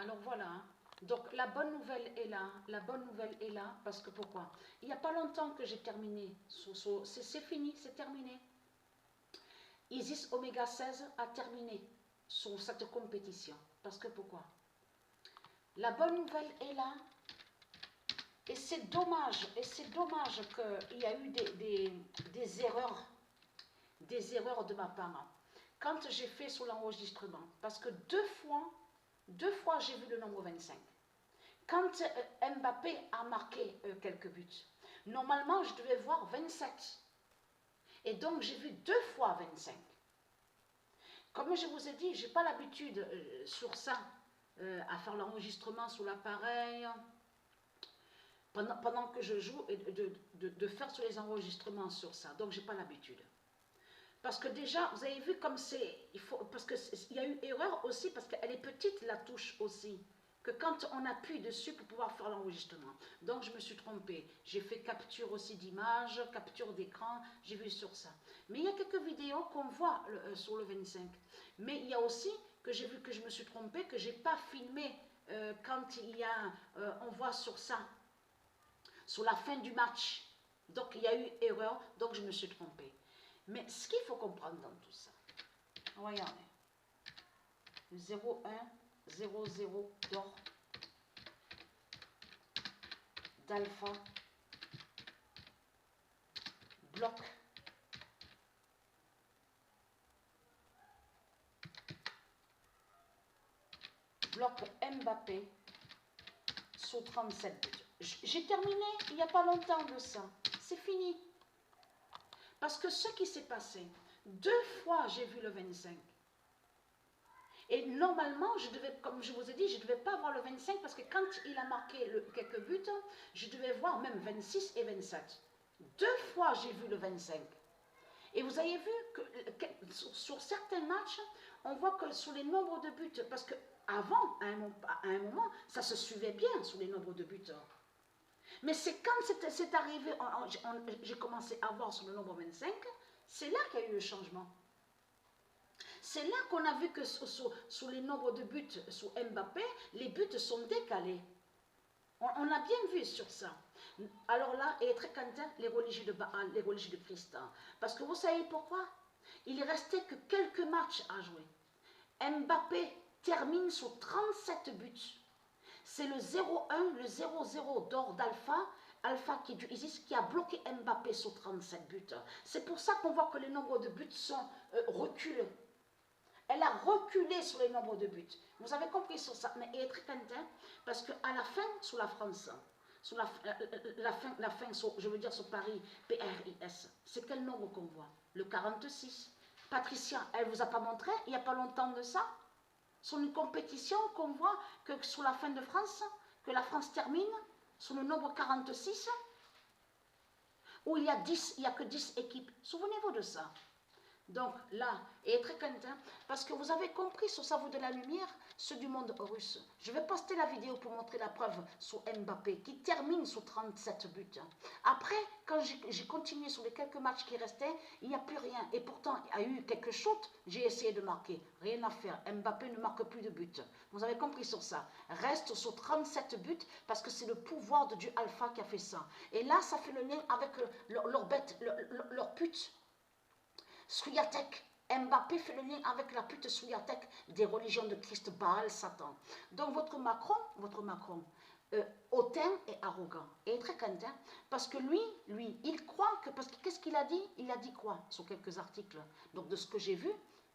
Alors voilà, hein. Donc la bonne nouvelle est là, la bonne nouvelle est là, parce que pourquoi? Il n'y a pas longtemps que j'ai terminé, c'est fini, c'est terminé. Isis Oméga 16 a terminé sur cette compétition, parce que pourquoi? La bonne nouvelle est là, et c'est dommage qu'il y a eu des erreurs de ma part, quand j'ai fait sur l'enregistrement, parce que deux fois j'ai vu le nombre 25. Quand Mbappé a marqué quelques buts, normalement je devais voir 27. Et donc j'ai vu deux fois 25. Comme je vous ai dit, je n'ai pas l'habitude sur ça, à faire l'enregistrement sur l'appareil, pendant que je joue, et de faire sur les enregistrements sur ça. Donc je n'ai pas l'habitude. Parce que déjà, vous avez vu comme c'est, parce qu'il y a eu erreur aussi, parce qu'elle est petite la touche aussi, que quand on appuie dessus pour pouvoir faire l'enregistrement. Donc je me suis trompée. J'ai fait capture aussi d'image, capture d'écran, j'ai vu sur ça. Mais il y a quelques vidéos qu'on voit sur le 25. Mais il y a aussi que j'ai vu que je me suis trompée, que je n'ai pas filmé quand il y a, on voit sur ça, sur la fin du match. Donc il y a eu erreur, donc je me suis trompée. Mais ce qu'il faut comprendre dans tout ça, regardez, 0, 1, 0, 0 d'or, d'alpha, bloc, Mbappé, sur 37 buts. J'ai terminé il n'y a pas longtemps de ça, c'est fini. Parce que ce qui s'est passé, deux fois j'ai vu le 25. Et normalement, je devais, comme je vous ai dit, je ne devais pas voir le 25 parce que quand il a marqué quelques buts, je devais voir même 26 et 27. Deux fois j'ai vu le 25. Et vous avez vu que sur certains matchs, on voit que sur les nombres de buts, parce qu'avant, à un moment, ça se suivait bien sur les nombres de buts. Mais c'est quand c'est arrivé, j'ai commencé à voir sur le nombre 25, c'est là qu'il y a eu le changement. C'est là qu'on a vu que sur les nombres de buts sur Mbappé, les buts sont décalés. On a bien vu sur ça. Alors là, et très content, les religieux de Baal, les religieux de Christ. Parce que vous savez pourquoi? Il ne restait que quelques matchs à jouer. Mbappé termine sur 37 buts. C'est le 0-1, le 0-0 d'or d'Alpha, Alpha qui est du Isis, qui a bloqué Mbappé sur 37 buts. C'est pour ça qu'on voit que les nombres de buts sont reculés. Elle a reculé sur les nombres de buts. Vous avez compris sur ça. Mais elle est très contente parce qu'à la fin, sur la France, sur la fin sur, je veux dire sur Paris, PRIS, c'est quel nombre qu'on voit? Le 46. Patricia, elle ne vous a pas montré, il n'y a pas longtemps de ça, sur une compétition qu'on voit que sur la fin de France, que la France termine sur le nombre 46, où il y a que 10 équipes. Souvenez-vous de ça. Donc là, et très content, parce que vous avez compris sur ça, vous de la lumière, ceux du monde russe. Je vais poster la vidéo pour montrer la preuve sur Mbappé, qui termine sur 37 buts. Après, quand j'ai continué sur les quelques matchs qui restaient, il n'y a plus rien. Et pourtant, il y a eu quelques shoots, j'ai essayé de marquer. Rien à faire. Mbappé ne marque plus de buts. Vous avez compris sur ça. Reste sur 37 buts, parce que c'est le pouvoir de Dieu Alpha qui a fait ça. Et là, ça fait le lien avec leur bête, leur pute. Souyatek, Mbappé fait le lien avec la pute Souyatek des religions de Christ, Baal, Satan. Donc votre Macron, hautain et arrogant. Et très content, parce que lui, il croit que, parce que qu'est-ce qu'il a dit? Il a dit quoi sur quelques articles? Donc de ce que j'ai vu,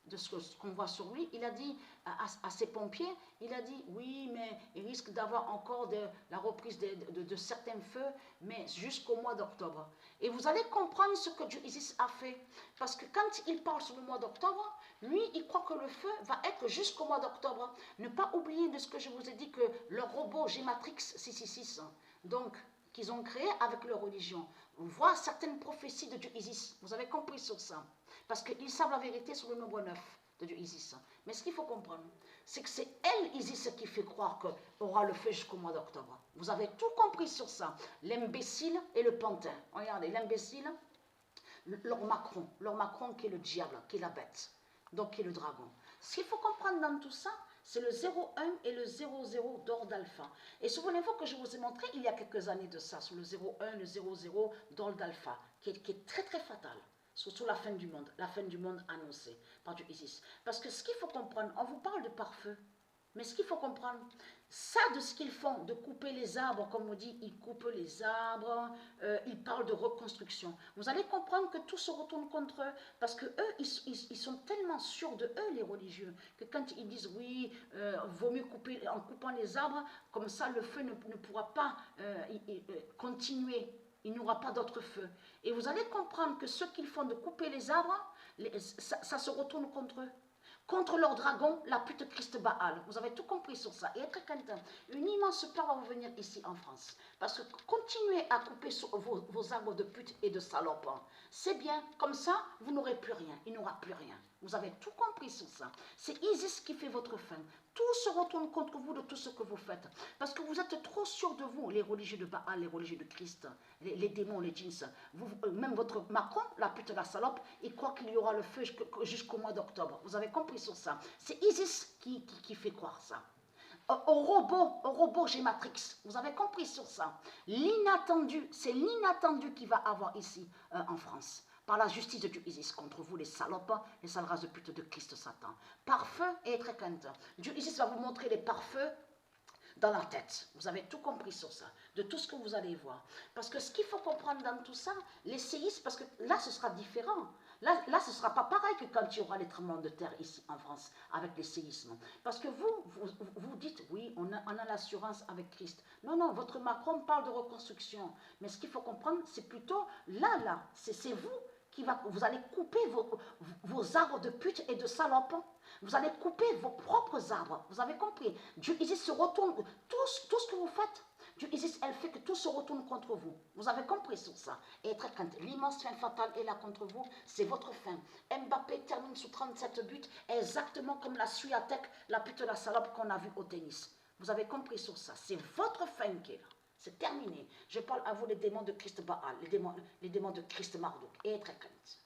de ce qu'on voit sur lui, il a dit à ses pompiers, il a dit oui, mais il risque d'avoir encore la reprise de certains feux, mais jusqu'au mois d'octobre. Et vous allez comprendre ce que Dieu Isis a fait, parce que quand il parle sur le mois d'octobre, lui, il croit que le feu va être jusqu'au mois d'octobre. Ne pas oublier de ce que je vous ai dit, que leur robot G-Matrix 666, donc qu'ils ont créé avec leur religion, voit certaines prophéties de Dieu Isis. Vous avez compris sur ça. Parce qu'ils savent la vérité sur le nombre 9 de Dieu Isis. Mais ce qu'il faut comprendre, c'est que c'est elle, Isis, qui fait croire qu'il aura le feu jusqu'au mois d'octobre. Vous avez tout compris sur ça. L'imbécile et le pantin. Regardez, l'imbécile, leur Macron qui est le diable, qui est la bête. Donc qui est le dragon. Ce qu'il faut comprendre dans tout ça, C'est le 01 et le 00 d'or d'alpha. Et souvenez-vous que je vous ai montré il y a quelques années de ça, sur le 01, le 00 d'or d'alpha, qui est très très fatal. Surtout la fin du monde annoncée par Dieu Isis. Parce que ce qu'il faut comprendre, on vous parle de pare-feu, mais ce qu'il faut comprendre, ça de ce qu'ils font, de couper les arbres, comme on dit, ils coupent les arbres, ils parlent de reconstruction. Vous allez comprendre que tout se retourne contre eux, parce que eux, ils sont tellement sûrs de eux, les religieux, que quand ils disent oui, vaut mieux couper, en coupant les arbres, comme ça le feu ne pourra pas continuer. Il n'y aura pas d'autre feu. Et vous allez comprendre que ce qu'ils font de couper les arbres, ça se retourne contre eux. Contre leur dragon, la pute Christ Baal. Vous avez tout compris sur ça. Et être content. Une immense peur va vous venir ici en France. Parce que continuez à couper sur vos arbres de pute et de salope. C'est bien. Comme ça, vous n'aurez plus rien. Il n'y aura plus rien. Vous avez tout compris sur ça. C'est Isis qui fait votre fin. Tout se retourne contre vous de tout ce que vous faites. Parce que vous êtes trop sûrs de vous, les religieux de Baal, les religieux de Christ, les démons, les djinns. Même votre Macron, la pute, la salope, il croit qu'il y aura le feu jusqu'au mois d'octobre. Vous avez compris sur ça. C'est Isis qui fait croire ça. Au robot Gématrix. Vous avez compris sur ça. L'inattendu, c'est l'inattendu qui va avoir ici en France. Par la justice de Dieu Isis contre vous, les salopes, les sales races de pute de Christ Satan. Par feu et très crainte. Dieu Isis va vous montrer les pare-feux dans la tête. Vous avez tout compris sur ça, de tout ce que vous allez voir. Parce que ce qu'il faut comprendre dans tout ça, les séismes, parce que là, ce sera différent. Là ce ne sera pas pareil que quand il y aura les tremblements de terre ici en France, avec les séismes. Parce que vous dites, oui, on a l'assurance avec Christ. Non, non, votre Macron parle de reconstruction. Mais ce qu'il faut comprendre, c'est plutôt là, c'est vous vous allez couper vos arbres de pute et de salope. Vous allez couper vos propres arbres. Vous avez compris. Dieu Isis se retourne. Tout ce que vous faites, Dieu Isis, elle fait que tout se retourne contre vous. Vous avez compris sur ça. Et très quand l'immense fin fatale est là contre vous, c'est votre fin. Mbappé termine sous 37 buts, exactement comme la Swiatek, la pute de la salope qu'on a vue au tennis. Vous avez compris sur ça. C'est votre fin qui est là. C'est terminé. Je parle à vous les démons de Christ Baal, les démons de Christ Marduk. Et très crainte.